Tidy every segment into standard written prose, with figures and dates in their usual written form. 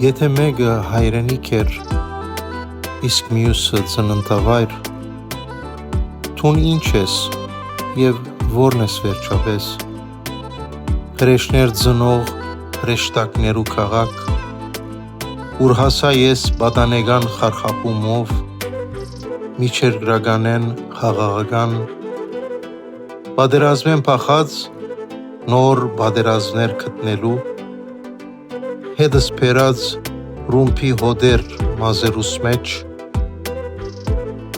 Եթե մեկը հայրենիք էր, իսկ մյուսը ծննդավայր, թուն ինչ ես և որն ես վերջապես, հրեշներ ծնող հրեշտակներու քաղաք, ուր հասա ես բադանեգան խարխապումով, միջերգրականեն խաղաղական, բادرազմեն փախած նոր բادرազմներ գտնելու, հետս բերած ռումբի հոդեր մազերուս մեջ,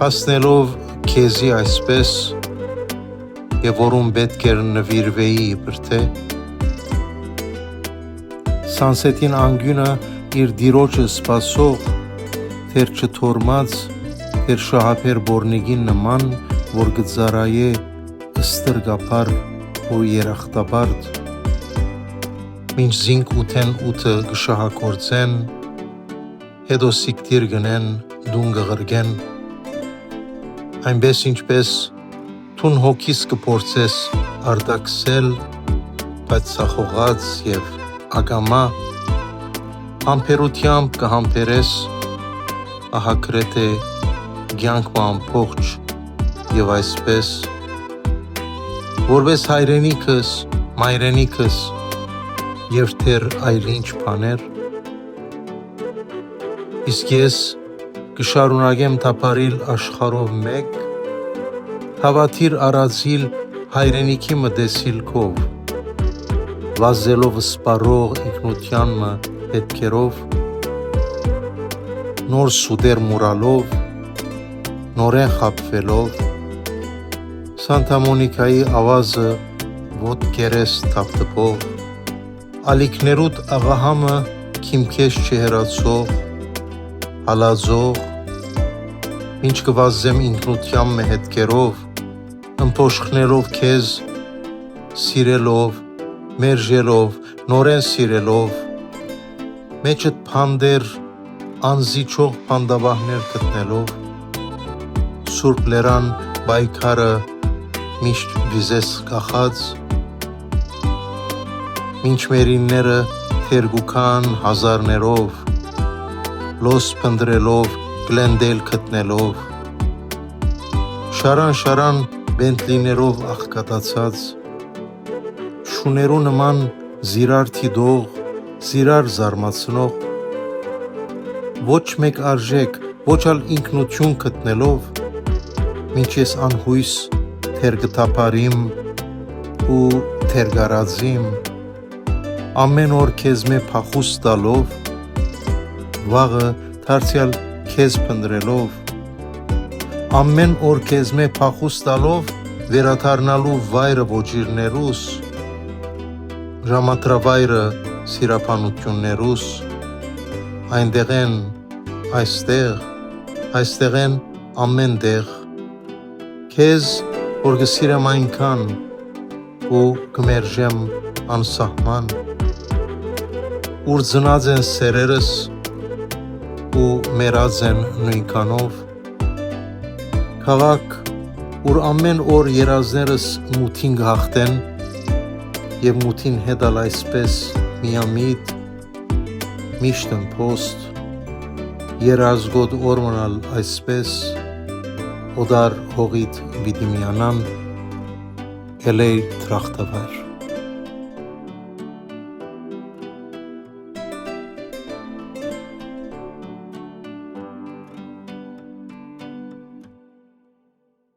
հասնելով քեզի այսպես, և որում պետք էր նվիրվեի իբրթե, Սանսետին անգյունը իր դիրոջը սպասող, թեր չթորմած, թեր շահապեր բորնիգին նման, որ գծարայե ստրգապար ու երախտաբարդ, մինչ զինք ութեն ութը գշահակործեն, հետո սիկտիր գնեն, դուն գղրգեն, այնպես ինչպես թուն հոգիս կփորձես արտաքսել, բայց սախողած և ագամա, համբերությամբ կհամբերես, ահա գրեթե կյանքն ամբողջ և այսպես, որպես հայրենիքս, մայրենիքս և թեր այլ ինչ բաներ, իսկ ես կշարունակեմ թափարիլ աշխարհով մեկ, թավաթիր արածիլ հայրենիքի մտեսիլքով, վազելով սպառող ինքնությանմը հետքերով, նոր սուտեր մուրալով, նորեն խաբվելով, Սանտա Մոնիկայի ավազը ոտքերես թափթփող, ալիքներուդ աղահամը քիմքես չհերացող, հալածող, ինչ կվազեմ ինքնությանմ հետքերով, ըմփոշխնելով քեզ, սիրելով, մերժելով, նորեն սիրելով, մեջդ փանդեր, անզիջող փանդաբահներ գտնելով, Սուրբ լերան պայքարը միշտ վիզես կախած, մինչ մերինները թերգուքան հազարներով, լոս պնդրելով, գլենդել գտնելով, շարան բենտլիներով աղկատացած, շուներու նման զիրար թիդող, զիրար զարմացնող, ոչ մեկ արժեք, ոչ ալ ինքնություն գտնելով, մինչ ես անհույս թեր գտապարիմ ու թեր գարածիմ, ամեն օր քեզ մե փախուս տալով, վաղը դարձյալ քեզ փնտրելով, ամեն օր քեզ մե փախուս տալով, վերադառնալու վայրը ոչիրներուս, ժամատրավայրը սիրապանություններուս, այնտեղ են, այստեղ են ամեն տեղ, քեզ որ կսիրեմ այնքան ու կմերժեմ անսահման, ուր ծնած են սերերս ու մեռած են նույնքանով, քաղաք, ուր ամեն օր երազներս մութին կհաղթեն և մութին հետ ալ այսպես միամիտ, միշտ ըմփոստ, երազգոտ օրմնալ այսպես, օդար հողիտ պիտի միանան, էլեյ թրախտավար։